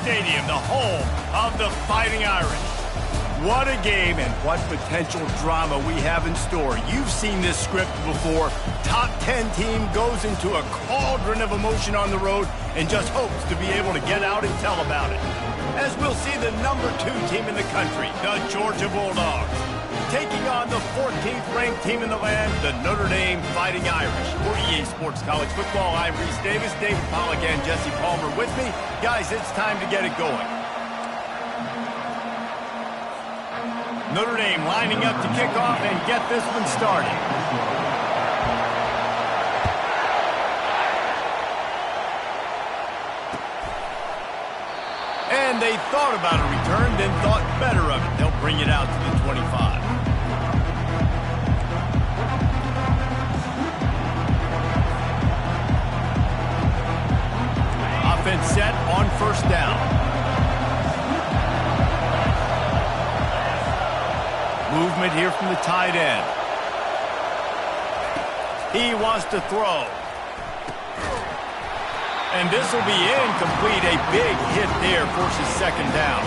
Stadium, the home of the Fighting Irish. What a game and what potential drama we have in store. You've seen this script before. Top 10 team goes into a cauldron of emotion on the road and just hopes to be able to get out and tell about it. As we'll see the number 2 team in the country, the Georgia Bulldogs, taking on the 14th ranked team in the land, the Notre Dame Fighting Irish. For EA Sports College Football, I'm Reese Davis, David Pollack, and Jesse Palmer with me. Guys, it's time to get it going. Notre Dame lining up to kick off and get this one started. And they thought about a return, then thought better of it. They'll bring it out to the 25. Offense set on first down. Movement here from the tight end. He wants to throw. And this will be incomplete. A big hit there forces second down.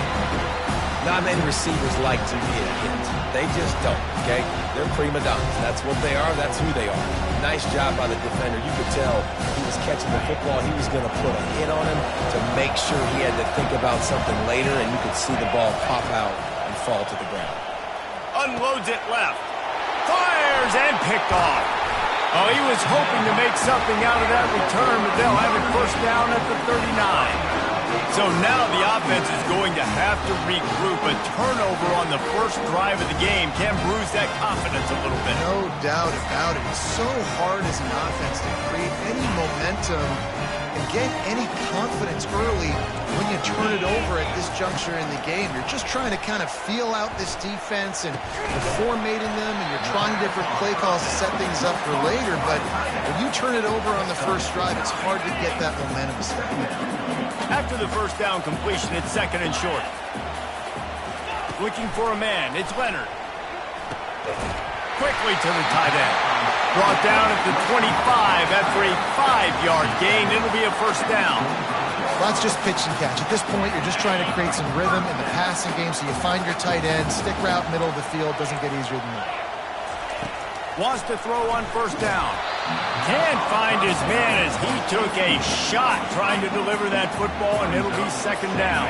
Not many receivers like to be a hit. They just don't, okay? They're prima donnas. That's what they are. That's who they are. Nice job by the defender. You could tell he was catching the football. He was going to put a hit on him to make sure he had to think about something later, and you could see the ball pop out and fall to the ground. Unloads it left. Fires and picked off. Oh, he was hoping to make something out of that return, but they'll have it first down at the 39. So now the offense is going to have to regroup. A turnover on the first drive of the game can bruise that confidence a little bit. No doubt about it. It's so hard as an offense to create any momentum and get any confidence early when you turn it over at this juncture in the game. You're just trying to kind of feel out this defense and formating them, and you're trying different play calls to set things up for later. But when you turn it over on the first drive, it's hard to get that momentum started. After the first down completion, it's second and short. Looking for a man. It's Leonard. Quickly to the tight end. Brought down at the 25 after a 5-yard gain. It'll be a first down. Well, that's just pitch and catch. At this point, you're just trying to create some rhythm in the passing game, so you find your tight end, stick route, middle of the field. Doesn't get easier than that. Wants to throw on first down. Can't find his man as he took a shot trying to deliver that football, and it'll be second down.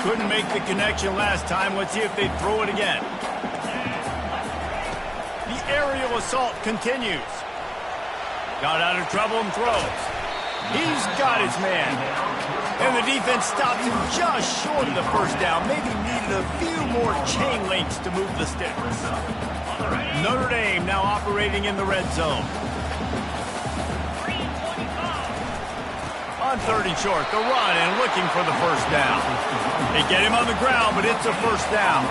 Couldn't make the connection last time. Let's see if they throw it again. The aerial assault continues. Got out of trouble and throws. He's got his man. And the defense stops him just short of the first down. Maybe needed a few more chain links to move the sticks. Notre Dame now operating in the red zone. On third and short, the run and looking for the first down. They get him on the ground, but it's a first down.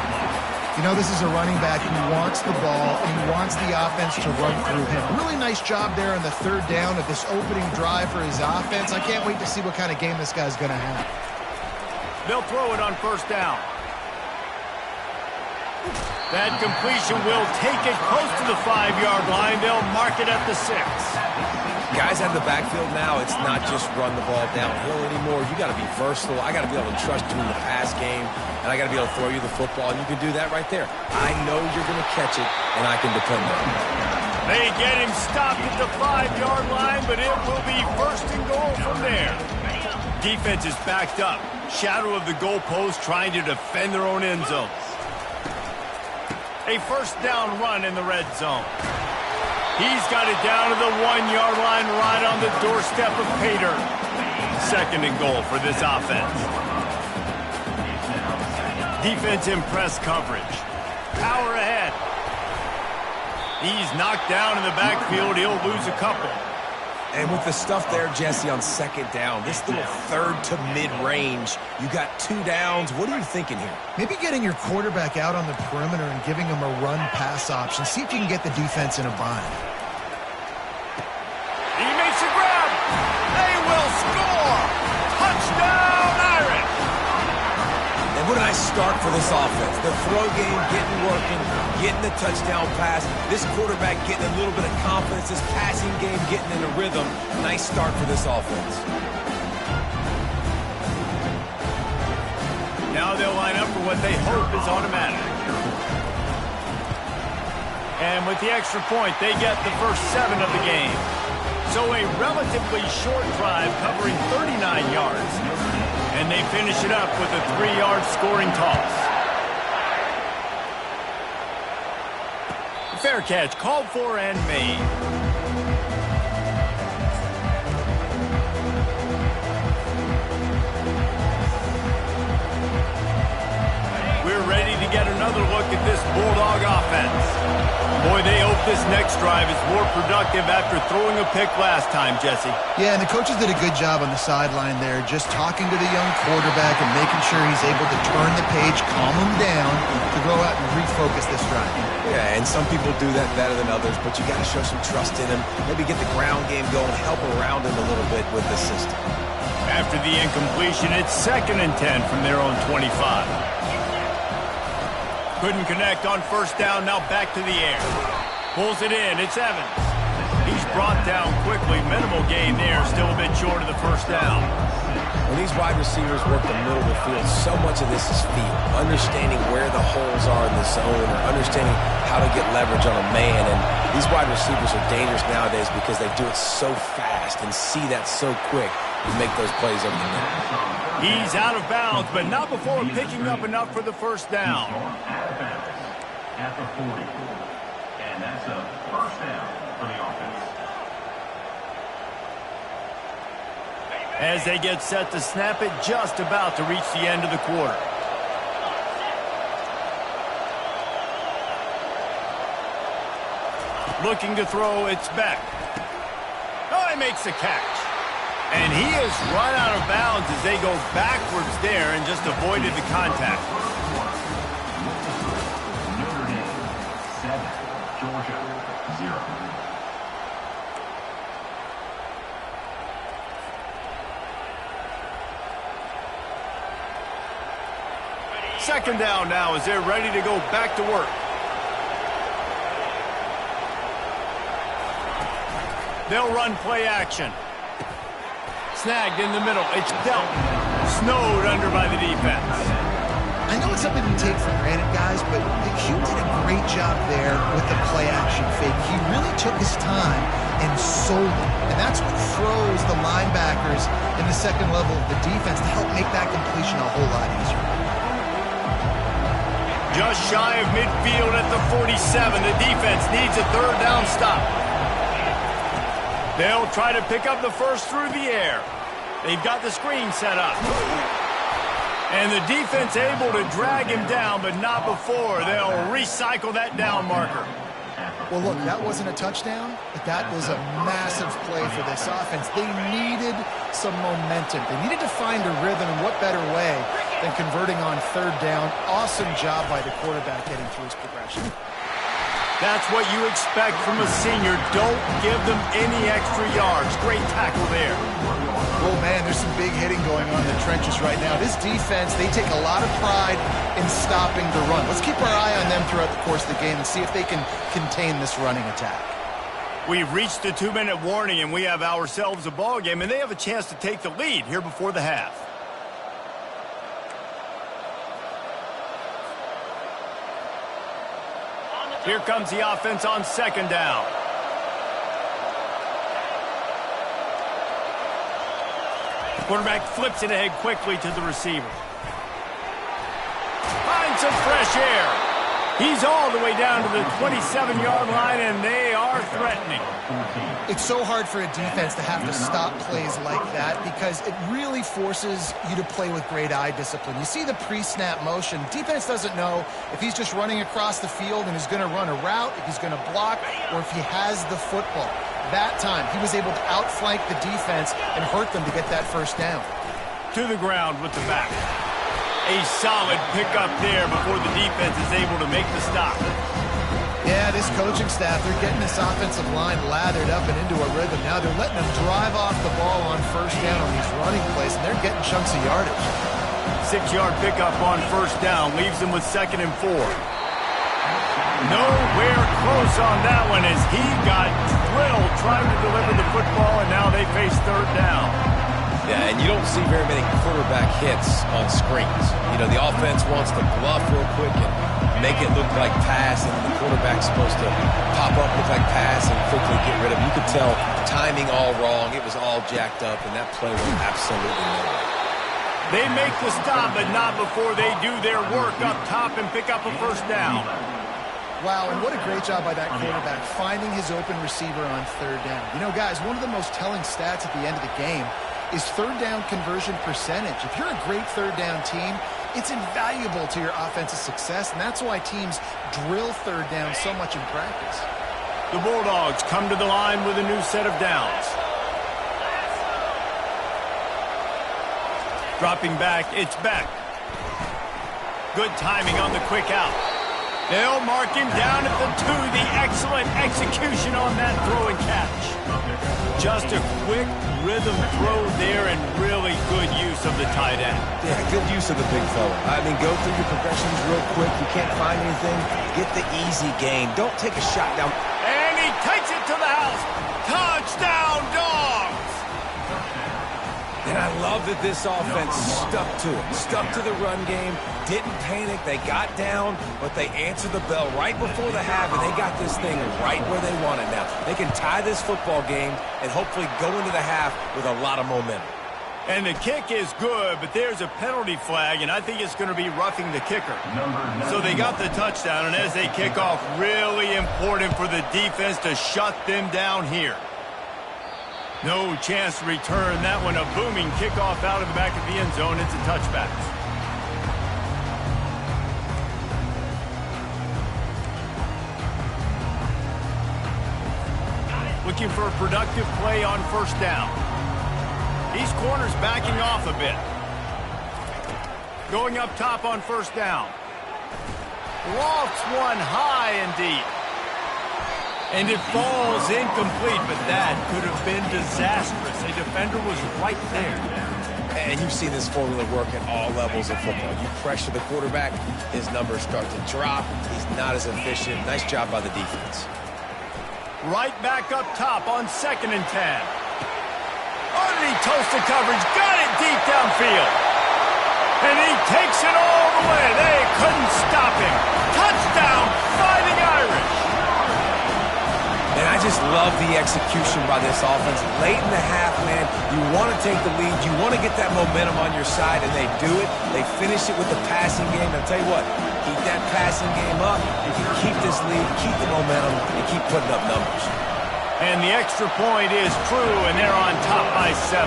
You know, this is a running back who wants the ball and he wants the offense to run through him. Really nice job there on the third down of this opening drive for his offense. I can't wait to see what kind of game this guy's going to have. They'll throw it on first down. That completion will take it close to the 5-yard line. They'll mark it at the 6. Guys out of the backfield now, it's not just run the ball downhill anymore. You got to be versatile. I got to be able to trust you in the pass game, and I got to be able to throw you the football, and you can do that right there. I know you're going to catch it, and I can depend on it. They get him stopped at the 5-yard line, but it will be first and goal from there. Defense is backed up. Shadow of the goalpost trying to defend their own end zones. A first down run in the red zone. He's got it down to the 1-yard line right on the doorstep of Pater. Second and goal for this offense. Defense in press coverage. Power ahead. He's knocked down in the backfield. He'll lose a couple. And with the stuff there, Jesse, on second down, this little third to mid-range, you got 2 downs. What are you thinking here? Maybe getting your quarterback out on the perimeter and giving him a run-pass option. See if you can get the defense in a bind. He makes a grab. They will score. Touchdown, Irish. And what a nice start for this offense. The throw game getting working, getting the touchdown pass. This quarterback getting a little bit of confidence. This passing game getting in a rhythm. Nice start for this offense. for what they hope is automatic. And with the extra point, they get the first 7 of the game. So a relatively short drive covering 39 yards. And they finish it up with a 3-yard scoring toss. Fair catch, called for and made. We're ready to get another look at this Bulldog offense. Boy, they hope this next drive is more productive after throwing a pick last time, Jesse. Yeah, and the coaches did a good job on the sideline there, just talking to the young quarterback and making sure he's able to turn the page, calm him down, to go out and refocus this drive. Yeah, and some people do that better than others, but you got to show some trust in him. Maybe get the ground game going, help around him a little bit with the system. After the incompletion, it's 2nd and 10 from their own 25. Couldn't connect on first down, now back to the air. Pulls it in, it's Evans. He's brought down quickly, minimal gain there, still a bit short of the first down. When these wide receivers work the middle of the field, so much of this is feel. Understanding where the holes are in the zone, or understanding how to get leverage on a man. And these wide receivers are dangerous nowadays because they do it so fast and see that so quick and make those plays over the middle. He's out of bounds, but not before picking up enough for the first down. At the 40. And that's a first down for the offense. As they get set to snap it, just about to reach the end of the quarter. Looking to throw, it's Beck. Oh, he makes the catch. And he is run out of bounds as they go backwards there and just avoided the contact. Notre Dame 7, Georgia 0. Second down now as they're ready to go back to work. They'll run play action. Snagged in the middle. It's dealt. Snowed under by the defense. I know it's something to take for granted, guys, but Hugh did a great job there with the play action fake. He really took his time and sold it. And that's what froze the linebackers in the second level of the defense to help make that completion a whole lot easier. Just shy of midfield at the 47. The defense needs a third down stop. They'll try to pick up the first through the air. They've got the screen set up. And the defense able to drag him down, but not before. They'll recycle that down marker. Well, look, that wasn't a touchdown, but that was a massive play for this offense. They needed some momentum. They needed to find a rhythm, and what better way than converting on third down. Awesome job by the quarterback getting through his progression. That's what you expect from a senior. Don't give them any extra yards. Great tackle there. Oh, man, there's some big hitting going on in the trenches right now. This defense, they take a lot of pride in stopping the run. Let's keep our eye on them throughout the course of the game and see if they can contain this running attack. We've reached the 2-minute warning, and we have ourselves a ball game, and they have a chance to take the lead here before the half. Here comes the offense on second down. Quarterback flips it ahead quickly to the receiver. Finds some fresh air. He's all the way down to the 27-yard line, and they are threatening. It's so hard for a defense to have to stop plays like that because it really forces you to play with great eye discipline. You see the pre-snap motion. Defense doesn't know if he's just running across the field and is going to run a route, if he's going to block, or if he has the football. That time, he was able to outflank the defense and hurt them to get that first down. To the ground with the back. A solid pickup there before the defense is able to make the stop. Yeah, this coaching staff, they're getting this offensive line lathered up and into a rhythm. Now they're letting them drive off the ball on first down on these running plays, and they're getting chunks of yardage. 6-yard pickup on first down leaves them with 2nd and 4. Nowhere close on that one as he got drilled trying to deliver the football, and now they face third down. Yeah, and you don't see very many quarterback hits on screens. You know, the offense wants to bluff real quick and make it look like pass, and the quarterback's supposed to pop up, look like pass, and quickly get rid of it. You could tell timing all wrong. It was all jacked up, and that play went absolutely nowhere. They make the stop, but not before they do their work up top and pick up a first down. Wow, and what a great job by that quarterback, finding his open receiver on third down. You know, guys, one of the most telling stats at the end of the game is third down conversion percentage. If you're a great third down team, it's invaluable to your offensive success, and that's why teams drill third down so much in practice. The Bulldogs come to the line with a new set of downs. Dropping back, it's Beck. Good timing on the quick out. They'll mark him down at the 2. The excellent execution on that throw and catch. Just a quick rhythm throw there and really good use of the tight end. Yeah, good use of the big fella. I mean, go through your progressions real quick. You can't find anything, get the easy gain. Don't take a shot down. And he takes it to the house. Touchdown, Dogs! And I love that this offense stuck to it, stuck to the run game, didn't panic. They got down, but they answered the bell right before the half, and they got this thing right where they want it now. They can tie this football game and hopefully go into the half with a lot of momentum. And the kick is good, but there's a penalty flag, and I think it's going to be roughing the kicker. So they got the touchdown, and as they kick off, really important for the defense to shut them down here. No chance to return that one. A booming kickoff out of the back of the end zone. It's a touchback. Looking for a productive play on first down. These corners backing off a bit. Going up top on first down. Lofts one high and deep. And it falls incomplete, but that could have been disastrous. A defender was right there. And you've seen this formula work at all levels of football. You pressure the quarterback, his numbers start to drop. He's not as efficient. Nice job by the defense. Right back up top on 2nd and 10. Underneath toasted coverage, got it deep downfield. And he takes it all the way. They couldn't stop him. Touchdown, Fighting Irish. And I just love the execution by this offense. Late in the half, man, you want to take the lead. You want to get that momentum on your side, and they do it. They finish it with the passing game. I'll tell you what, keep that passing game up. You can keep this lead, keep the momentum, and keep putting up numbers. And the extra point is true, and they're on top by 7.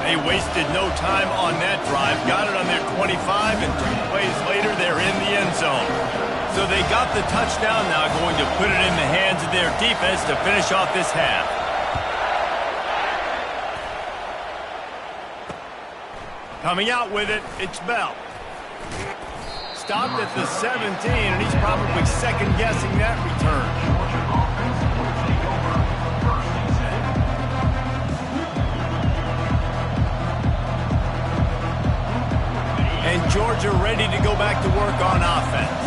They wasted no time on that drive. Got it on their 25, and 2 plays later, they're in the end zone. So they got the touchdown, now going to put it in the hands of their defense to finish off this half. Coming out with it, it's Bell. Stopped at the 17, and he's probably second-guessing that return. And Georgia ready to go back to work on offense.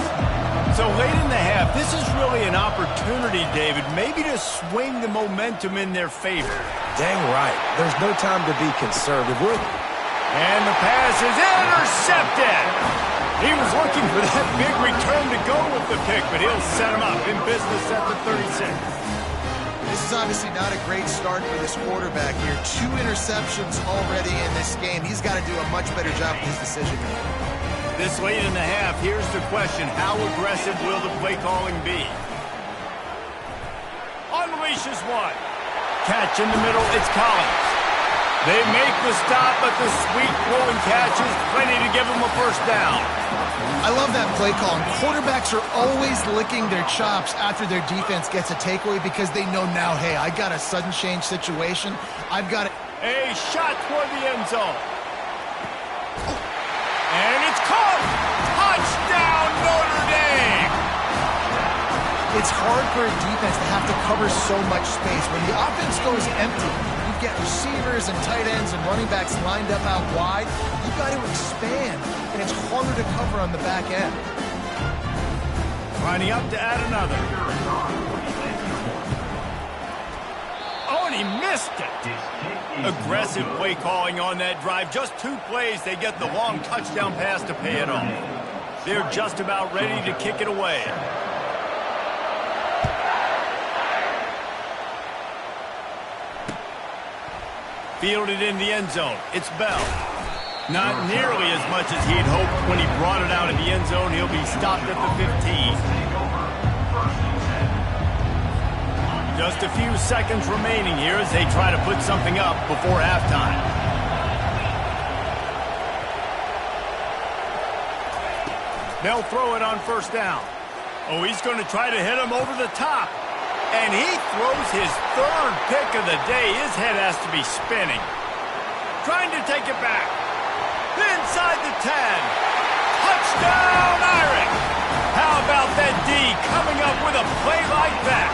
So late in the half, this is really an opportunity, David, maybe to swing the momentum in their favor. Dang right. There's no time to be conservative. And the pass is intercepted. He was looking for that big return to go with the pick, but he'll set him up in business at the 36. This is obviously not a great start for this quarterback here. 2 interceptions already in this game. He's got to do a much better job with his decision making. This late in the half, here's the question. How aggressive will the play calling be? Unleashes one. Catch in the middle, it's Collins. They make the stop, but the sweet throwing catch is plenty to give them a first down. I love that play call. And quarterbacks are always licking their chops after their defense gets a takeaway because they know now, hey, I got a sudden change situation. I've got a shot toward the end zone. And it's caught! Touchdown, Notre Dame! It's hard for a defense to have to cover so much space. When the offense goes empty, you get receivers and tight ends and running backs lined up out wide. You've got to expand, and it's harder to cover on the back end. Lining up to add another. Oh, and he missed it. Aggressive play calling on that drive. Just 2 plays, they get the long touchdown pass to pay it off. They're just about ready to kick it away. Fielded in the end zone. It's Bell. Not nearly as much as he'd hoped when he brought it out of the end zone. He'll be stopped at the 15. Just a few seconds remaining here as they try to put something up before halftime. They'll throw it on first down. Oh, he's going to try to hit him over the top. And he throws his 3rd pick of the day. His head has to be spinning. Trying to take it back. Inside the 10. Touchdown, Irish! How about that D coming up with a play like that?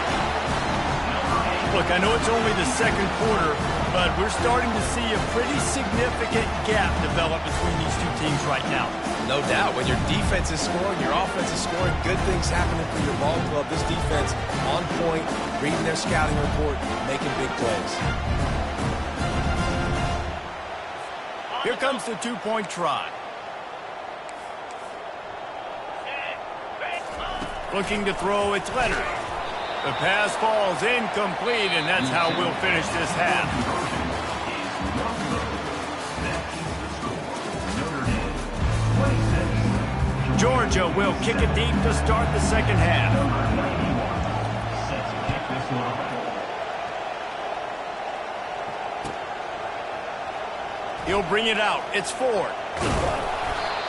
Look, I know it's only the 2nd quarter, but we're starting to see a pretty significant gap develop between these 2 teams right now. No doubt. When your defense is scoring, your offense is scoring, good things happening for your ball club. This defense on point, reading their scouting report, making big plays. Here comes the 2-point try. Looking to throw, it's Leonard. The pass falls incomplete, and that's how we'll finish this half. Georgia will kick it deep to start the 2nd half. He'll bring it out. It's Ford.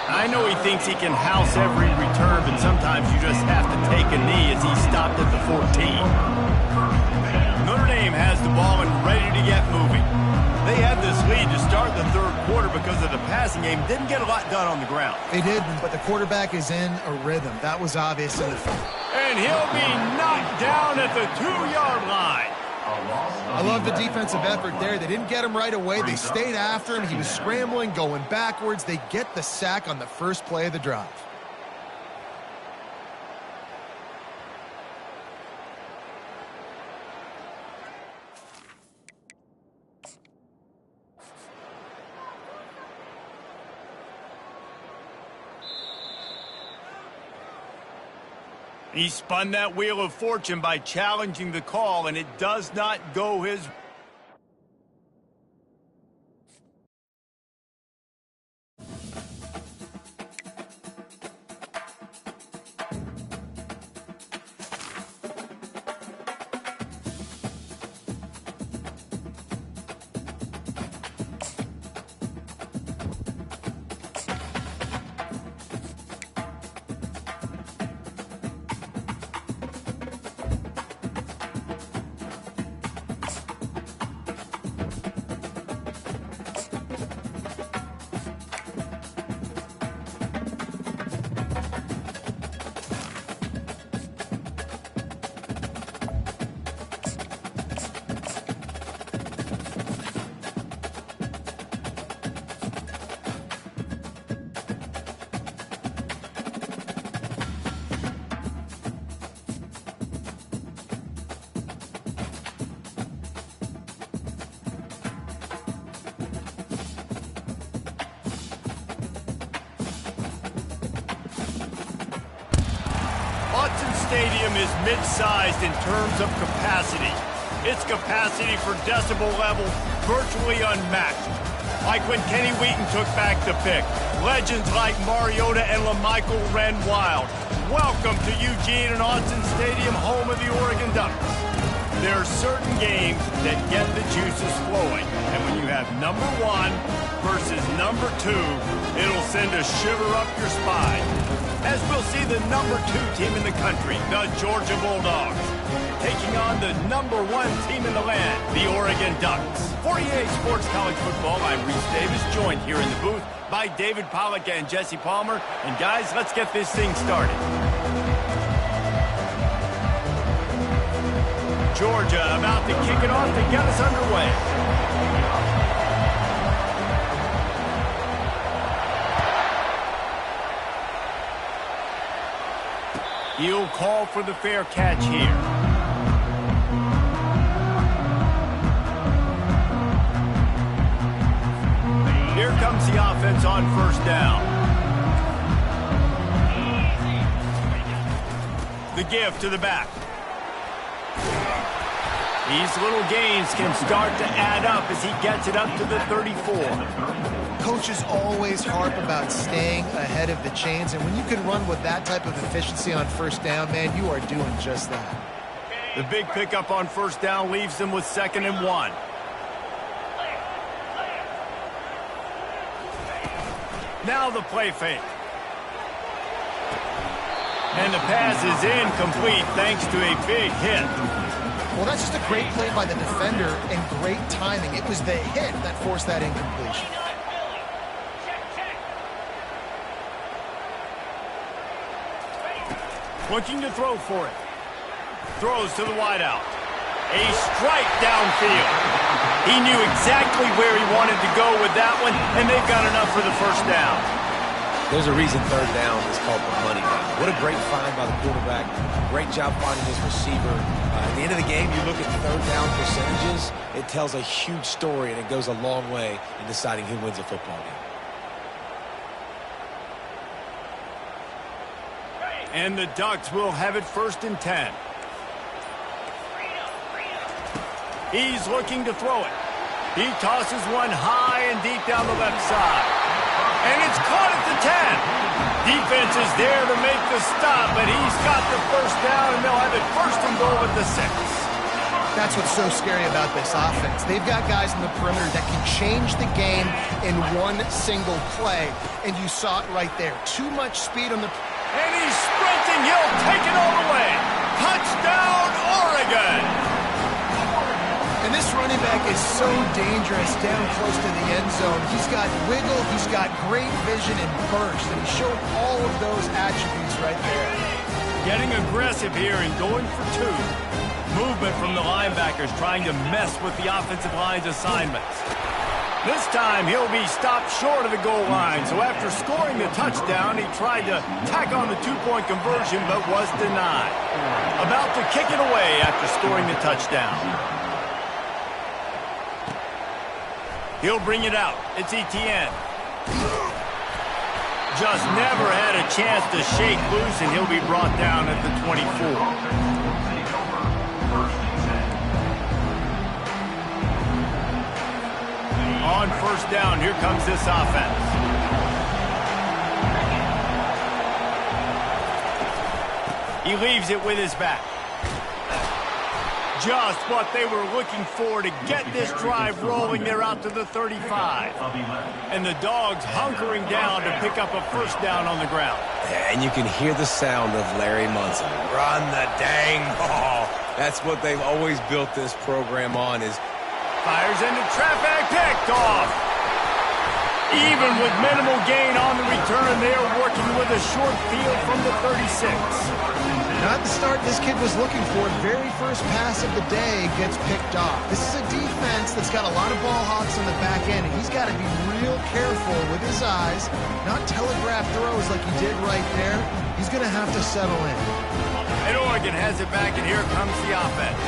I know he thinks he can house every return, but sometimes you just have to take a knee as he stopped at the 14. Notre Dame has the ball and ready to get moving. They had this lead to start the 3rd quarter because of the passing game. Didn't get a lot done on the ground. They did, but the quarterback is in a rhythm. That was obvious in the field. And he'll be knocked down at the 2-yard line. I love the defensive effort there. They didn't get him right away. They stayed after him. He was scrambling, going backwards. They get the sack on the first play of the drive. He spun that wheel of fortune by challenging the call, and it does not go his way. Stadium is mid-sized in terms of capacity. Its capacity for decibel level virtually unmatched. Like when Kenny Wheaton took back the pick. Legends like Mariota and LaMichael ran wild. Welcome to Eugene and Autzen Stadium, home of the Oregon Ducks. There are certain games that get the juices flowing. And when you have number 1 versus number 2, it'll send a shiver up your spine. As we'll see the number 2 team in the country, the Georgia Bulldogs, taking on the number 1 team in the land, the Oregon Ducks. For EA Sports College Football, I'm Reese Davis, joined here in the booth by David Pollack and Jesse Palmer. And guys, let's get this thing started. Georgia about to kick it off to get us underway. He'll call for the fair catch here. comes the offense on first down. The give to the back. These little gains can start to add up as he gets it up to the 34. Coaches always harp about staying ahead of the chains, and when you can run with that type of efficiency on first down, man, you are doing just that. The big pickup on first down leaves them with 2nd and 1. Now the play fake. And the pass is incomplete thanks to a big hit. Well, that's just a great play by the defender and great timing. It was the hit that forced that incompletion. Looking to throw for it. Throws to the wideout. A strike downfield. He knew exactly where he wanted to go with that one, and they've got enough for the first down. There's a reason third down is called the money down. What a great find by the quarterback. Great job finding his receiver. At the end of the game, you look at third down percentages, it tells a huge story, and it goes a long way in deciding who wins a football game. And the Ducks will have it 1st and 10. He's looking to throw it. He tosses one high and deep down the left side. And it's caught at the 10. Defense is there to make the stop, but he's got the first down, and they'll have it 1st and goal at the 6. That's what's so scary about this offense. They've got guys in the perimeter that can change the game in one single play, and you saw it right there. Too much speed on the... And he's sprinting. He'll take it all the way. Touchdown, Oregon! And this running back is so dangerous down close to the end zone. He's got wiggle, he's got great vision and burst, and he showed all of those attributes right there. Getting aggressive here and going for 2. Movement from the linebackers trying to mess with the offensive line's assignments. This time he'll be stopped short of the goal line, so after scoring the touchdown, he tried to tack on the 2-point conversion but was denied. About to kick it away after scoring the touchdown. He'll bring it out. It's Etienne. Just never had a chance to shake loose, and he'll be brought down at the 24. On first down, here comes this offense. He leaves it with his back. Just what they were looking for to get this drive rolling. They're out to the 35. And the Dogs hunkering down to pick up a first down on the ground. And you can hear the sound of Larry Munson. Run the dang ball. That's what they've always built this program on is... Fires into traffic, picked off. Even with minimal gain on the return, they are working with a short field from the 36. Not the start this kid was looking for. Very first pass of the day gets picked off. This is a defense that's got a lot of ball hawks on the back end, and he's got to be real careful with his eyes, not telegraph throws like he did right there. He's going to have to settle in. And Oregon has it back, and here comes the offense.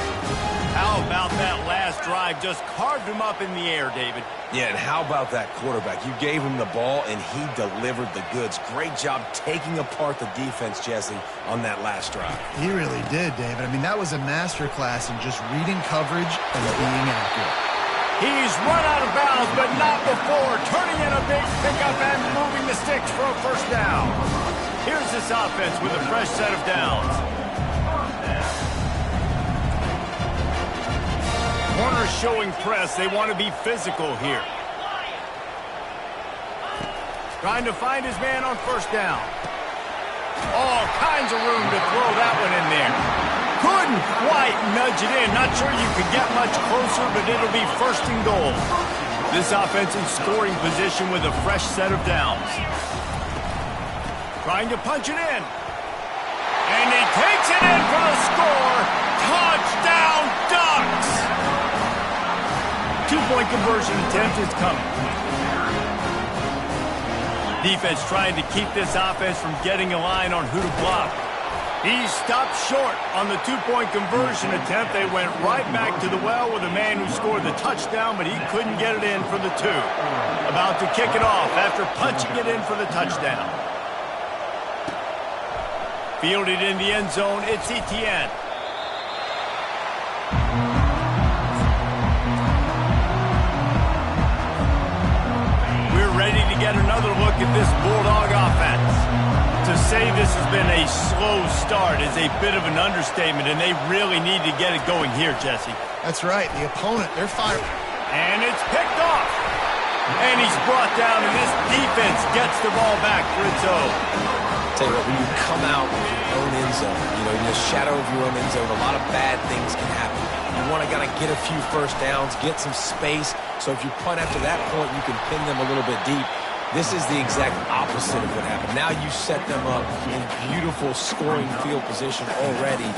How about that last drive? Just carved him up in the air, David. Yeah, and how about that quarterback? You gave him the ball, and he delivered the goods. Great job taking apart the defense, Jesse, on that last drive. He really did, David. I mean, that was a masterclass in just reading coverage and being accurate. He's run out of bounds, but not before. Turning in a big pickup and moving the sticks for a first down. Here's this offense with a fresh set of downs. Corner showing press. They want to be physical here. Trying to find his man on first down. All kinds of room to throw that one in there. Couldn't quite nudge it in. Not sure you could get much closer, but it'll be 1st and goal. This offense in scoring position with a fresh set of downs. Trying to punch it in. And he takes it in for the score. Touchdown, Ducks! 2-point conversion attempt is coming. Defense trying to keep this offense from getting a line on who to block. He stopped short on the two-point conversion attempt. They went right back to the well with the man who scored the touchdown, but he couldn't get it in for the two. About to kick it off after punching it in for the touchdown. Fielded in the end zone, it's Etienne. We're ready to get another look at this Bulldog offense. To say this has been a slow start is a bit of an understatement, and they really need to get it going here, Jesse. That's right. The opponent, they're firing. And it's picked off. And he's brought down, and this defense gets the ball back for its own. Tell you what, when you come out with your own end zone, in the shadow of your own end zone, a lot of bad things can happen. You want to kind of get a few first downs, get some space, so if you punt after that point, you can pin them a little bit deep. This is the exact opposite of what happened. Now you set them up in beautiful scoring field position already.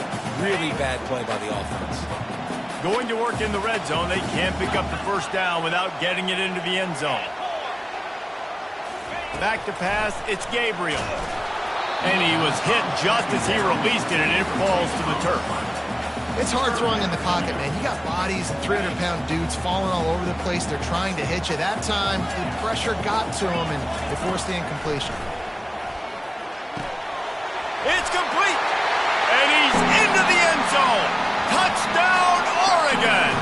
Really bad play by the offense. Going to work in the red zone. They can't pick up the first down without getting it into the end zone. Back to pass, it's Gabriel. And he was hit just as he released it, and it falls to the turf. It's hard throwing in the pocket, man. You got bodies and 300-pound dudes falling all over the place. They're trying to hit you. That time, the pressure got to him, and they forced the incompletion. It's complete. And he's into the end zone. Touchdown, Oregon.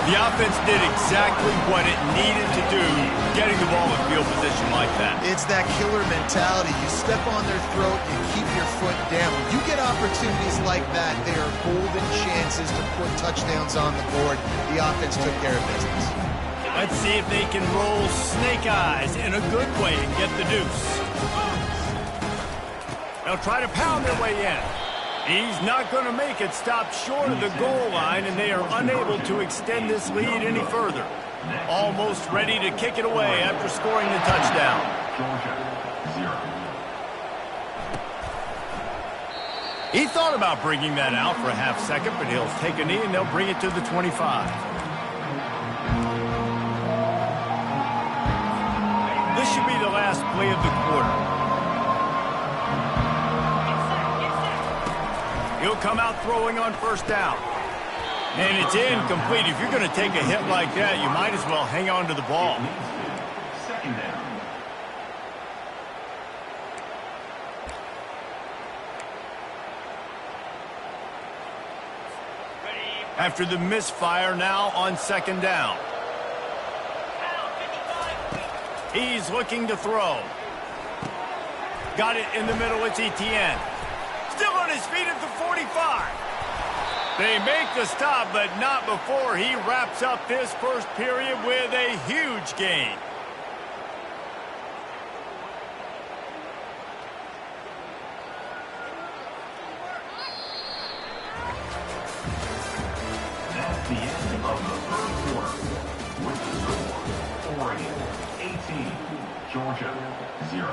The offense did exactly what it needed to do, getting the ball in field position like that. It's that killer mentality. You step on their throat, you keep your foot down. When you get opportunities like that, they are golden chances to put touchdowns on the board. The offense took care of business. Let's see if they can roll snake eyes in a good way and get the deuce. They'll try to pound their way in. He's not going to make it. Stop short of the goal line, and they are unable to extend this lead any further. Almost ready to kick it away after scoring the touchdown. Georgia, 0. He thought about bringing that out for a half second, but he'll take a knee, and they'll bring it to the 25. This should be the last play of the quarter. He'll come out throwing on first down. And it's incomplete. If you're going to take a hit like that, you might as well hang on to the ball. Second down. After the misfire, now on second down. He's looking to throw. Got it in the middle, it's Etienne. Still on his feet at the 45. They make the stop, but not before he wraps up this first period with a huge gain. That's the end of the third quarter. With the score, Oregon 18, Georgia 0.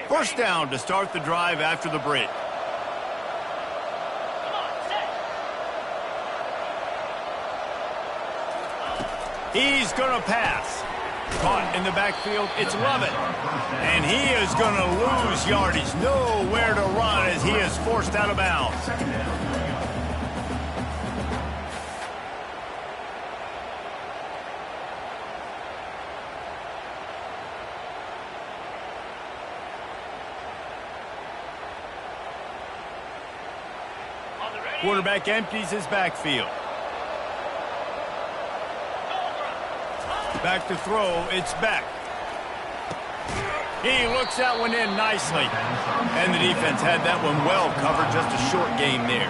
First down to start the drive after the break. He's going to pass. Caught in the backfield, it's Lovett. And he is going to lose yardage. Nowhere to run as he is forced out of bounds. Quarterback empties his backfield. Back to throw, it's Beck. He looks that one in nicely. And the defense had that one well covered, just a short game there.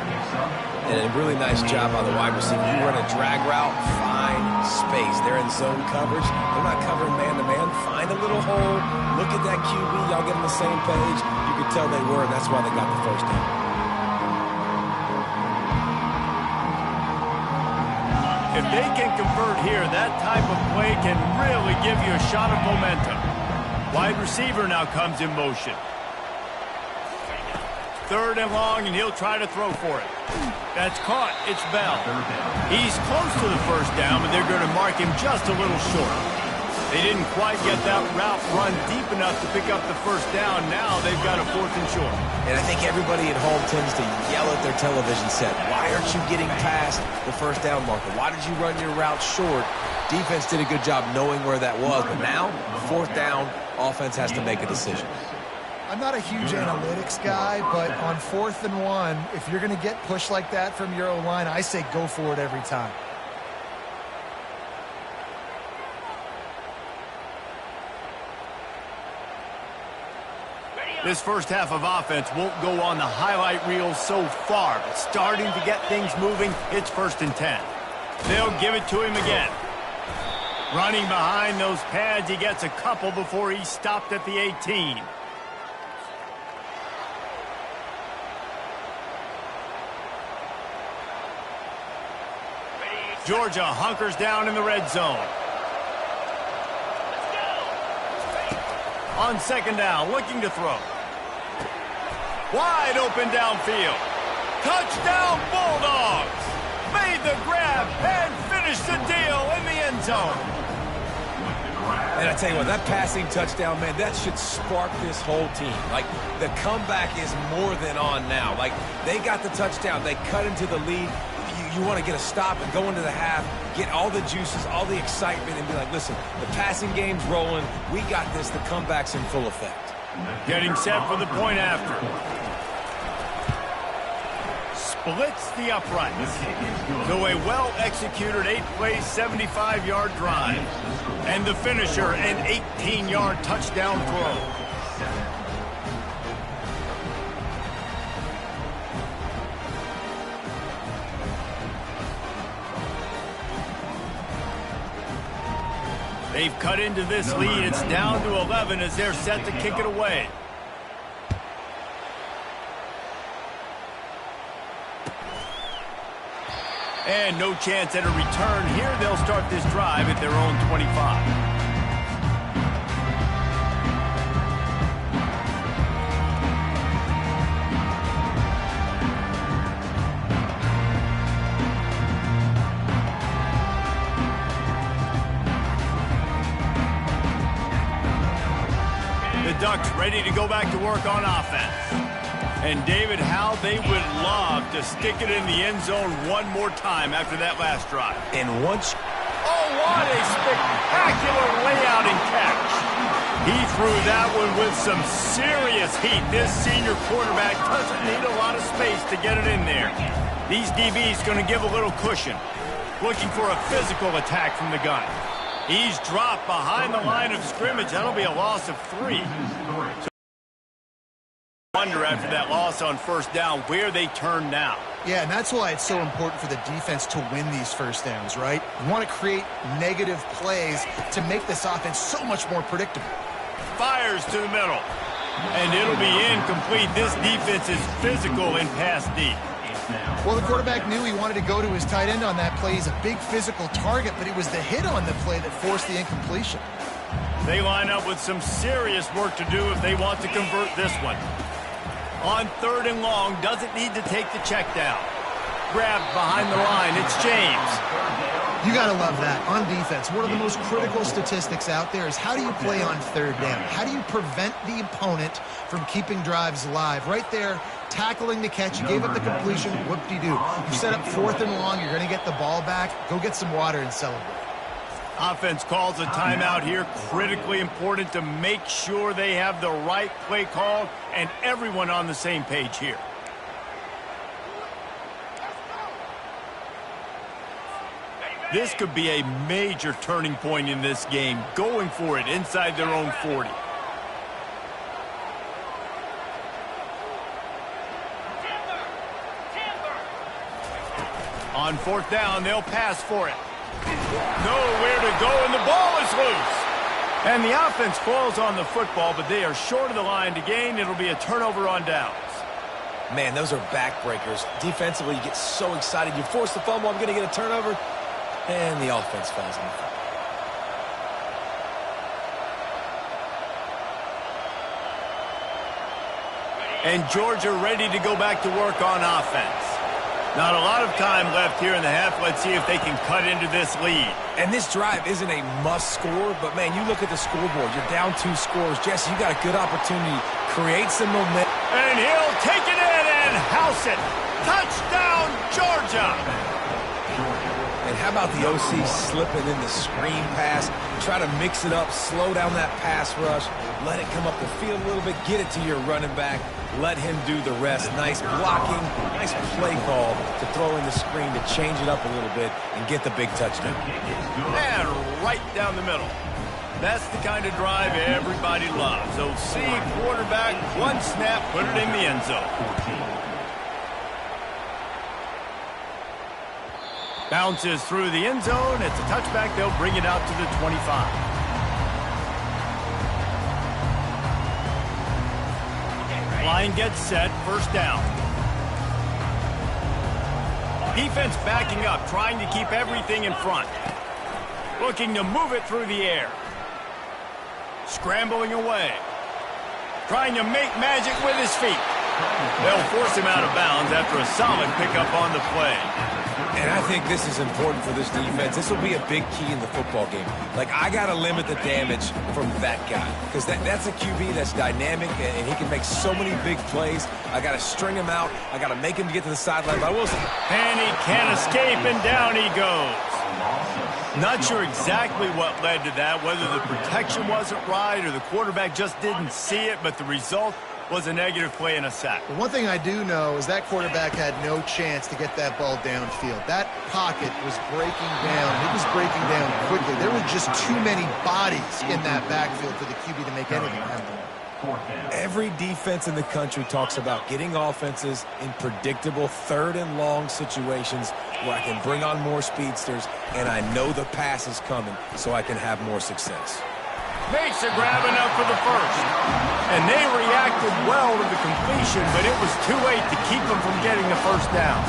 And a really nice job by the wide receiver. You run a drag route, find space. They're in zone coverage. They're not covering man-to-man. Find a little hole. Look at that QB. Y'all get on the same page. You could tell they were, and that's why they got the first down. If they can convert here, that type of play can really give you a shot of momentum. Wide receiver now comes in motion. 3rd and long, and he'll try to throw for it. That's caught. It's Bell. He's close to the first down, but they're going to mark him just a little short. They didn't quite get that route run deep enough to pick up the first down. Now they've got a 4th and short. And I think everybody at home tends to yell at their television set. Why aren't you getting past the first down marker? Why did you run your route short? Defense did a good job knowing where that was, but now, 4th down, offense has to make a decision. I'm not a huge analytics guy, but on 4th and 1, if you're going to get pushed like that from your O-line, I say go for it every time. This first half of offense won't go on the highlight reel so far, but starting to get things moving, it's 1st and 10. They'll give it to him again. Running behind those pads, he gets a couple before he's stopped at the 18. Georgia hunkers down in the red zone. On 2nd down, looking to throw. Wide open downfield. Touchdown Bulldogs! Made the grab and finished the deal in the end zone. And I tell you what, that passing touchdown, man, that should spark this whole team. Like, the comeback is more than on now. Like, they got the touchdown. They cut into the lead. You want to get a stop and go into the half, get all the juices, all the excitement, and be like, listen, the passing game's rolling. We got this. The comeback's in full effect. Getting set for the point after. Splits the uprights. So a well-executed 8-play, 75-yard drive. And the finisher, an 18-yard touchdown throw. They've cut into this lead. It's down to 11 as they're set to kick it away. And no chance at a return here. They'll start this drive at their own 25. The Ducks ready to go back to work on offense. And David, how they would love to stick it in the end zone one more time after that last drive. And once... Oh, what a spectacular layout and catch. He threw that one with some serious heat. This senior quarterback doesn't need a lot of space to get it in there. These DBs going to give a little cushion. Looking for a physical attack from the gun. He's dropped behind the line of scrimmage. That'll be a loss of 3. So wonder after that loss on first down where they turn now. Yeah, and that's why it's so important for the defense to win these first downs, right? You want to create negative plays to make this offense so much more predictable. Fires to the middle. And it'll be incomplete. This defense is physical in pass deep. Well, the quarterback knew he wanted to go to his tight end on that play. He's a big physical target, but it was the hit on the play that forced the incompletion. They line up with some serious work to do if they want to convert this one. On 3rd and long, doesn't need to take the check down. Grabbed behind the line, it's James. You got to love that. On defense, one of the most critical statistics out there is how do you play on 3rd down? How do you prevent the opponent from keeping drives alive? Right there, tackling the catch, you gave up the completion, whoop-de-doo. You set up 4th and long, you're going to get the ball back, go get some water and celebrate. Offense calls a timeout here. Critically important to make sure they have the right play call and everyone on the same page here. This could be a major turning point in this game, going for it inside their own 40. On 4th down, they'll pass for it. Nowhere to go, and the ball is loose. And the offense falls on the football, but they are short of the line to gain. It'll be a turnover on downs. Man, those are backbreakers. Defensively, you get so excited. You force the fumble, I'm going to get a turnover, and the offense falls on the football. And Georgia ready to go back to work on offense. Not a lot of time left here in the half. Let's see if they can cut into this lead. And this drive isn't a must score, but, man, you look at the scoreboard. You're down 2 scores. Jesse, you got a good opportunity. Create some momentum. And he'll take it in and house it. Touchdown, Georgia. And how about the OC slipping in the screen pass? Try to mix it up, slow down that pass rush, let it come up the field a little bit, get it to your running back, let him do the rest. Nice blocking, nice play call to throw in the screen to change it up a little bit and get the big touchdown. And right down the middle. That's the kind of drive everybody loves. OC quarterback, one snap, put it in the end zone. Bounces through the end zone. It's a touchback. They'll bring it out to the 25. Line gets set. First down. Defense backing up, trying to keep everything in front. Looking to move it through the air. Scrambling away. Trying to make magic with his feet. They'll force him out of bounds after a solid pickup on the play. And I think this is important for this defense. This will be a big key in the football game. Like, I got to limit the damage from that guy because that's a QB that's dynamic and he can make so many big plays. I got to string him out. I got to make him get to the sideline. But I will say, and he can't escape, and down he goes. Not sure exactly what led to that, whether the protection wasn't right or the quarterback just didn't see it, but the result was a negative play and a sack. But one thing I do know is that quarterback had no chance to get that ball downfield. That pocket was breaking down. It was breaking down quickly. There were just too many bodies in that backfield for the QB to make anything happen. Every defense in the country talks about getting offenses in predictable third and long situations where I can bring on more speedsters and I know the pass is coming so I can have more success. Makes a grab enough for the first. And they reacted well to the completion, but it was too late to keep them from getting the first down.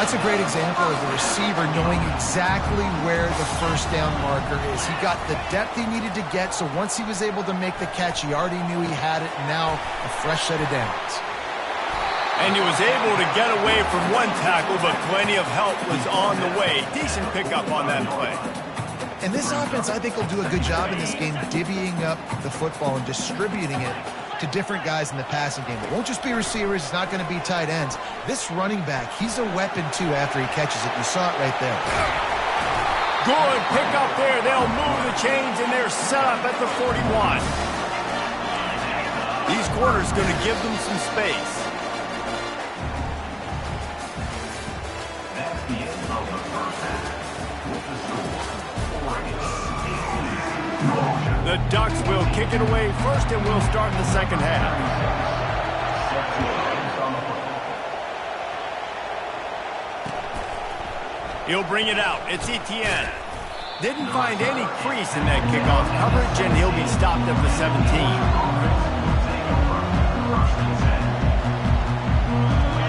That's a great example of the receiver knowing exactly where the first down marker is. He got the depth he needed to get, so once he was able to make the catch, he already knew he had it, and now a fresh set of downs. And he was able to get away from one tackle, but plenty of help was on the way. Decent pickup on that play. And this offense, I think, will do a good job in this game divvying up the football and distributing it to different guys in the passing game. It won't just be receivers. It's not going to be tight ends. This running back, he's a weapon, too, after he catches it. You saw it right there. Good pick up there. They'll move the chains, and they're set up at the 41. These quarters going to give them some space. That's the end of the first half. With the score, The Ducks will kick it away first, and we'll start the second half. He'll bring it out. It's Etienne. Didn't find any crease in that kickoff coverage, and he'll be stopped at the 17.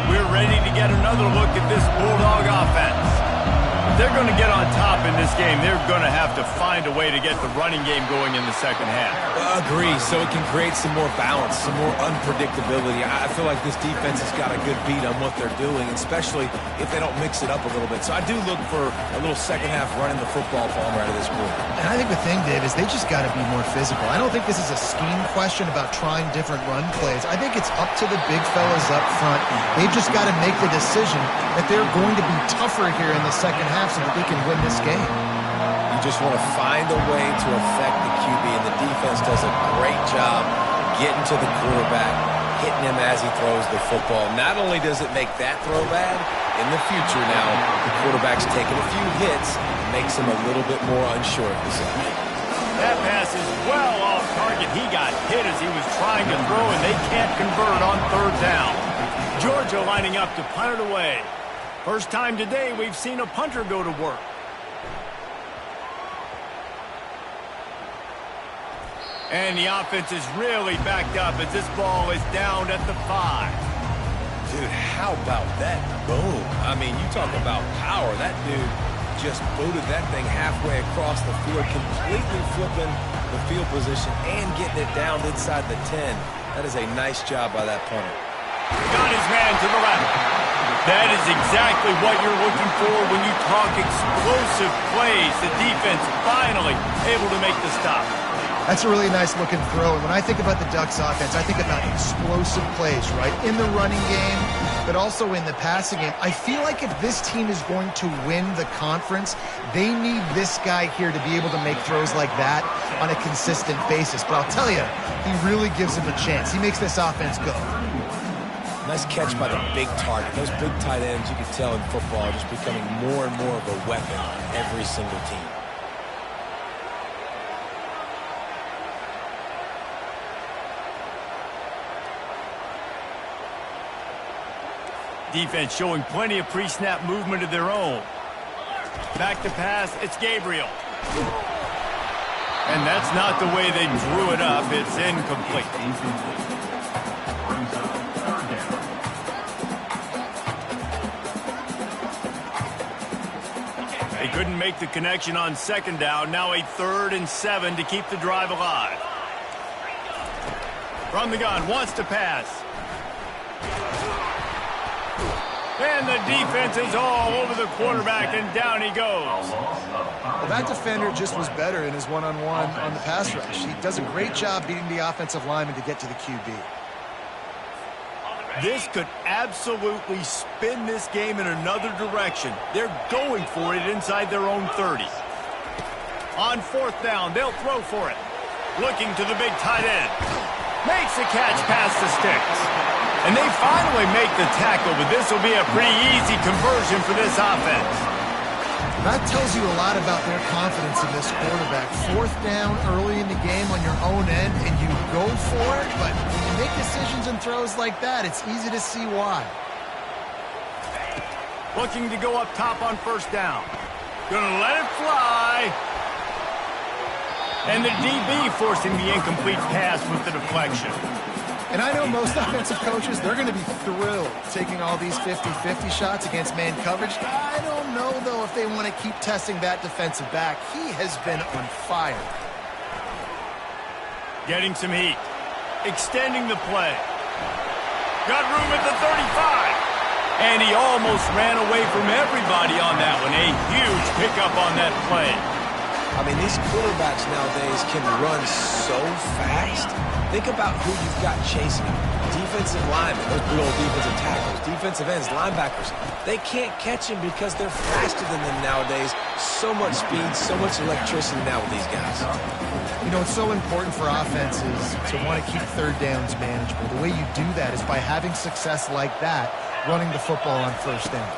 We're ready to get another look at this Bulldog offense. If they're going to get on top in this game, they're going to have to find a way to get the running game going in the second half. Agree, so it can create some more balance, some more unpredictability. I feel like this defense has got a good beat on what they're doing, especially if they don't mix it up a little bit. So I do look for a little second half running the football bomber out of this group. And I think the thing, Dave, is they just got to be more physical. I don't think this is a scheme question about trying different run plays. I think it's up to the big fellas up front. They've just got to make the decision that they're going to be tougher here in the second half so that they can win this game. You just want to find a way to affect the QB, and the defense does a great job getting to the quarterback, hitting him as he throws the football. Not only does it make that throw bad, in the future now, the quarterback's taking a few hits, makes him a little bit more unsure of himself. That pass is well off target. He got hit as he was trying to throw, and they can't convert on third down. Georgia lining up to punt it away. First time today we've seen a punter go to work. And the offense is really backed up as this ball is down at the 5. Dude, how about that boom? I mean, you talk about power. That dude just booted that thing halfway across the field, completely flipping the field position and getting it down inside the 10. That is a nice job by that punter. Got his man to the left. That is exactly what you're looking for when you talk explosive plays. The defense finally able to make the stop. That's a really nice looking throw. And when I think about the Ducks offense, I think about explosive plays, right? In the running game, but also in the passing game. I feel like if this team is going to win the conference, they need this guy here to be able to make throws like that on a consistent basis. But I'll tell you, he really gives him a chance. He makes this offense go. Nice catch by the big target. Those big tight ends, you can tell in football, are just becoming more and more of a weapon on every single team. Defense showing plenty of pre-snap movement of their own. Back to pass, it's Gabriel. And that's not the way they drew it up. It's incomplete. They couldn't make the connection on second down. Now a 3rd and 7 to keep the drive alive. From the gun, wants to pass. And the defense is all over the quarterback, and down he goes. Well, that defender just was better in his one-on-one on the pass rush. He does a great job beating the offensive lineman to get to the QB. This could absolutely spin this game in another direction. They're going for it inside their own 30. On 4th down, they'll throw for it. Looking to the big tight end. Makes the catch past the sticks. And they finally make the tackle, but this will be a pretty easy conversion for this offense. That tells you a lot about their confidence in this quarterback. 4th down early in the game on your own end, and you go for it, but when you make decisions and throws like that, it's easy to see why. Looking to go up top on 1st down. Gonna let it fly. And the DB forcing the incomplete pass with the deflection. And I know most offensive coaches, they're going to be thrilled taking all these 50-50 shots against man coverage. I don't know, though, if they want to keep testing that defensive back. He has been on fire. Getting some heat. Extending the play. Got room at the 35. And he almost ran away from everybody on that one. A huge pickup on that play. I mean, these quarterbacks nowadays can run so fast. Think about who you've got chasing them. Defensive linemen, those big old defensive tackles, defensive ends, linebackers. They can't catch him because they're faster than them nowadays. So much speed, so much electricity now with these guys. You know, it's so important for offenses to want to keep 3rd downs manageable. The way you do that is by having success like that, running the football on 1st down.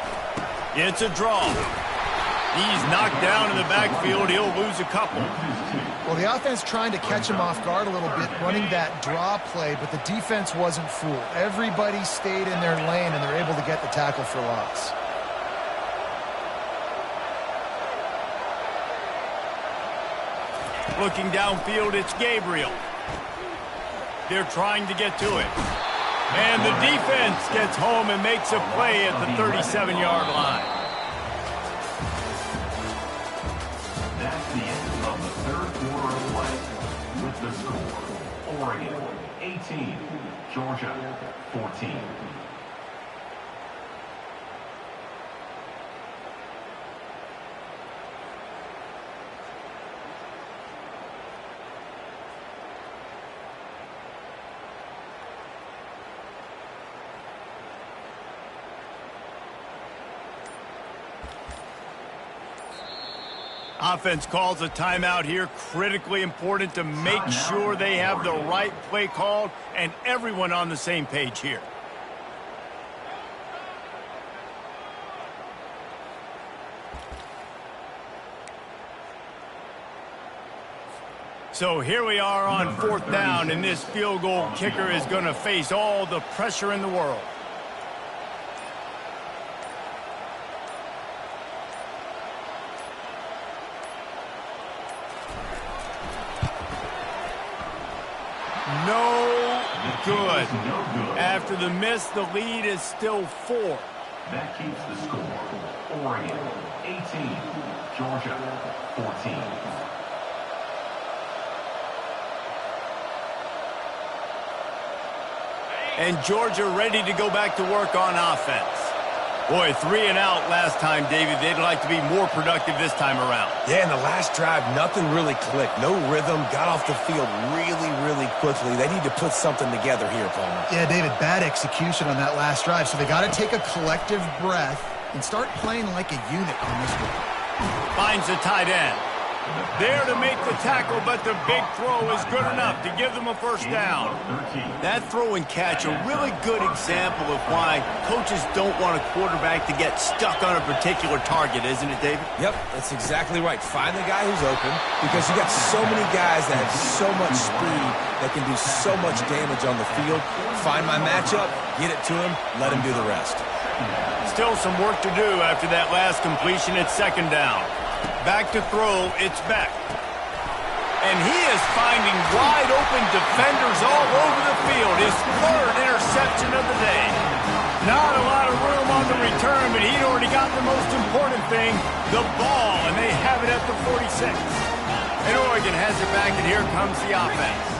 It's a draw. He's knocked down in the backfield. He'll lose a couple. Well, the offense trying to catch him off guard a little bit, running that draw play, but the defense wasn't fooled. Everybody stayed in their lane, and they're able to get the tackle for loss. Looking downfield, it's Gabriel. They're trying to get to it. And the defense gets home and makes a play at the 37-yard line. That's the end of the 3rd quarter of play. With the score, Oregon 18, Georgia 14. Offense calls a timeout here. Critically important to make sure they have the right play called and everyone on the same page here. So here we are on 4th down, and this field goal kicker is going to face all the pressure in the world. No good. After the miss, the lead is still 4. That keeps the score. Oregon 18, Georgia 14. And Georgia ready to go back to work on offense. Boy, 3 and out last time, David. They'd like to be more productive this time around. Yeah, in the last drive, nothing really clicked. No rhythm, got off the field really, really quickly. They need to put something together here, Palmer. Yeah, David, bad execution on that last drive. So they got to take a collective breath and start playing like a unit on this one. Finds the tight end. There to make the tackle, but the big throw is good enough to give them a first down. That throw and catch, a really good example of why coaches don't want a quarterback to get stuck on a particular target, isn't it, David? Yep, that's exactly right. Find the guy who's open, because you got so many guys that have so much speed that can do so much damage on the field. Find my matchup, get it to him, let him do the rest. Still some work to do after that last completion at second down. Back to throw, it's Beck. And he is finding wide open defenders all over the field. His third interception of the day. Not a lot of room on the return, but he'd already got the most important thing, the ball, and they have it at the 46. And Oregon has it back, and here comes the offense.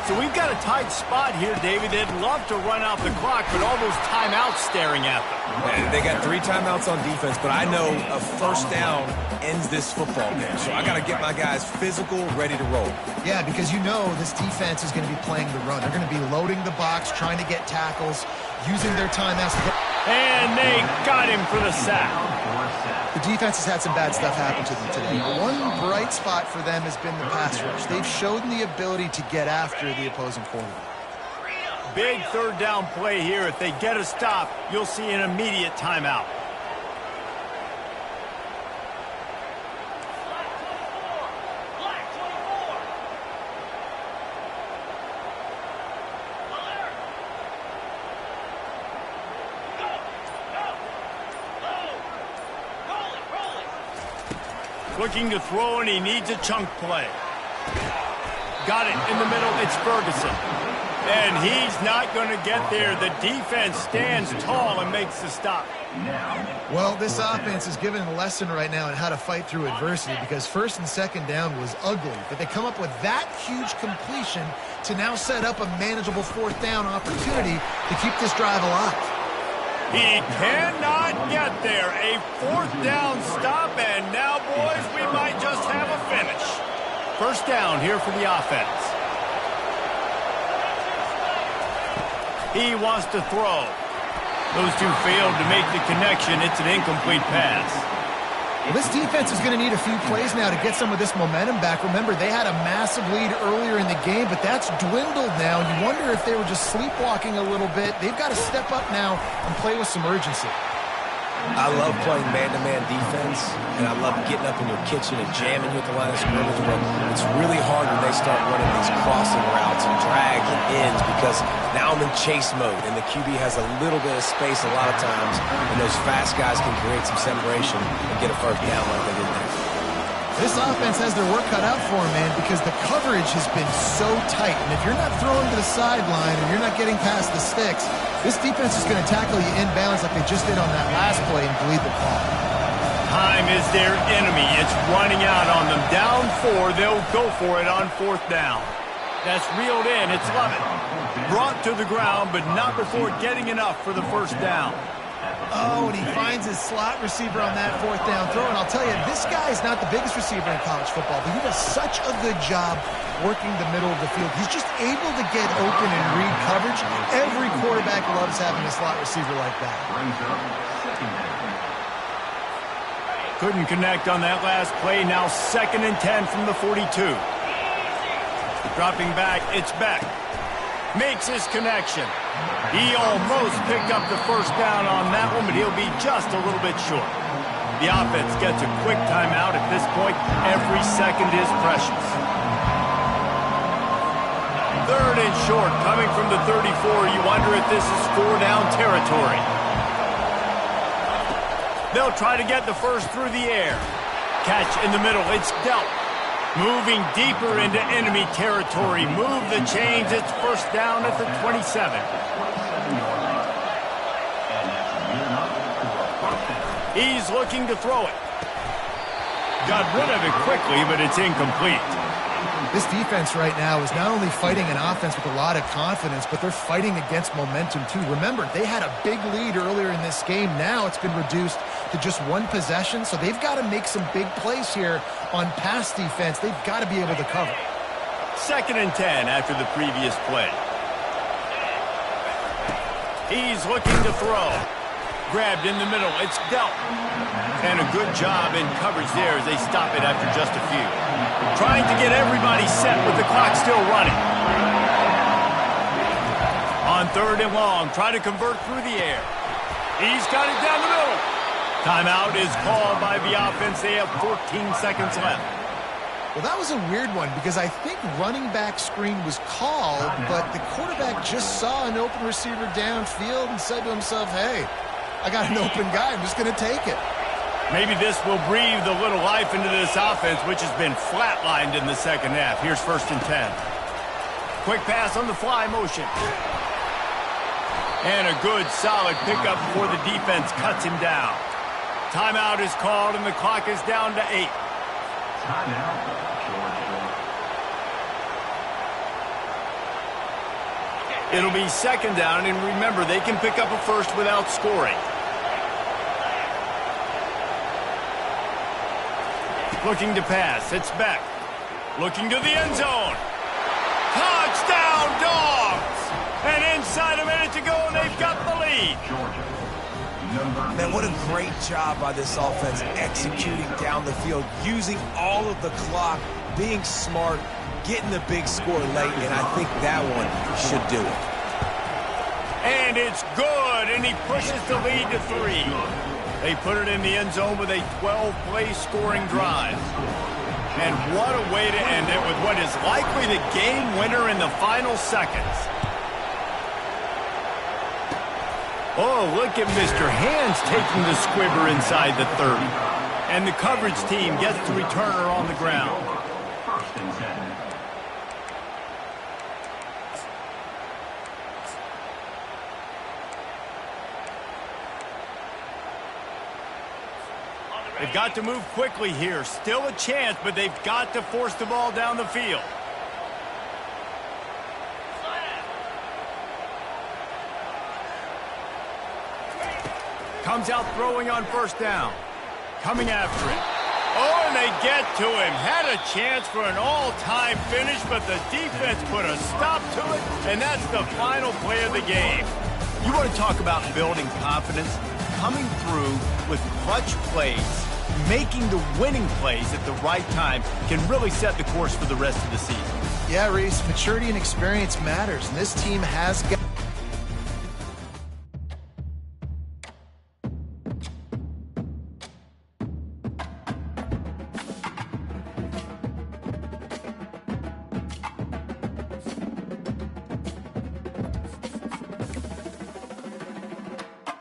So we've got a tight spot here, David. They'd love to run out the clock, but all those timeouts staring at them. Man, they got 3 timeouts on defense, but I know a first down ends this football game. So I got to get my guys physical, ready to roll. Yeah, because you know this defense is going to be playing the run. They're going to be loading the box, trying to get tackles, using their timeouts. And they got him for the sack. The defense has had some bad stuff happen to them today. One bright spot for them has been the pass rush. They've shown the ability to get after the opposing quarterback. Big third down play here. If they get a stop, you'll see an immediate timeout. Looking to throw, and he needs a chunk play. Got it in the middle. It's Ferguson. And he's not going to get there. The defense stands tall and makes the stop. Well, this offense is given a lesson right now on how to fight through adversity, because first and second down was ugly, but they come up with that huge completion to now set up a manageable fourth down opportunity to keep this drive alive. He cannot get there. A fourth down stop, and now, boys, we might just have a finish. First down here for the offense. He wants to throw. Those two failed to make the connection. It's an incomplete pass. Well, this defense is going to need a few plays now to get some of this momentum back. Remember, they had a massive lead earlier in the game, but that's dwindled now. You wonder if they were just sleepwalking a little bit. They've got to step up now and play with some urgency. I love playing man-to-man defense, and I love getting up in your kitchen and jamming you at the line of scrimmage, but it's really hard when they start running these crossing routes and drags and ends, because now I'm in chase mode, and the QB has a little bit of space a lot of times, and those fast guys can create some separation and get a first down like they did there. This offense has their work cut out for them, man, because the coverage has been so tight. And if you're not throwing to the sideline and you're not getting past the sticks, this defense is going to tackle you inbounds like they just did on that last play and bleed the clock. Time is their enemy. It's running out on them. Down 4, they'll go for it on fourth down. That's reeled in. It's Lovett. Brought to the ground, but not before getting enough for the first down. Oh, and he finds his slot receiver on that fourth down throw. And I'll tell you, this guy is not the biggest receiver in college football, but he does such a good job working the middle of the field. He's just able to get open and read coverage. Every quarterback loves having a slot receiver like that. Couldn't connect on that last play. Now 2nd and 10 from the 42. Dropping back, it's Beck. Makes his connection. He almost picked up the first down on that one, but he'll be just a little bit short. The offense gets a quick timeout at this point. Every second is precious. 3rd and short, coming from the 34. You wonder if this is 4-down territory. They'll try to get the first through the air. Catch in the middle. It's dealt. Moving deeper into enemy territory. Move the chains. It's first down at the 27. He's looking to throw it. Got rid of it quickly, but it's incomplete. This defense right now is not only fighting an offense with a lot of confidence, but they're fighting against momentum too. Remember, they had a big lead earlier in this game. Now it's been reduced to just one possession, so they've got to make some big plays here on pass defense. They've got to be able to cover. 2nd and 10 after the previous play. He's looking to throw. Grabbed in the middle. It's dealt. And a good job in coverage there as they stop it after just a few. Trying to get everybody set with the clock still running. On 3rd and long, try to convert through the air. He's got it down the middle. Timeout is called by the offense. They have 14 seconds left. Well, that was a weird one because I think running back screen was called, but the quarterback just saw an open receiver downfield and said to himself, hey, I got an open guy. I'm just going to take it. Maybe this will breathe a little life into this offense, which has been flatlined in the second half. Here's 1st and 10. Quick pass on the fly motion. And a good, solid pickup before the defense cuts him down. Timeout is called, and the clock is down to 8. Timeout, Georgia. It'll be 2nd down, and remember, they can pick up a first without scoring. Looking to pass. It's back. Looking to the end zone. Touchdown, Dogs! And inside a minute to go, and they've got the lead. Georgia. Man, what a great job by this offense executing down the field, using all of the clock, being smart, getting the big score late, and I think that one should do it. And it's good, and he pushes the lead to 3. They put it in the end zone with a 12-play scoring drive. And what a way to end it with what is likely the game winner in the final seconds. Oh, look at Mr. Hands taking the squibber inside the 30. And the coverage team gets the returner on the ground. 1st and 10. They've got to move quickly here. Still a chance, but they've got to force the ball down the field. Comes out throwing on 1st down. Coming after it. Oh, and they get to him. Had a chance for an all-time finish, but the defense put a stop to it, and that's the final play of the game. You want to talk about building confidence? Coming through with clutch plays, making the winning plays at the right time can really set the course for the rest of the season. Yeah, Reese, maturity and experience matters, and this team has got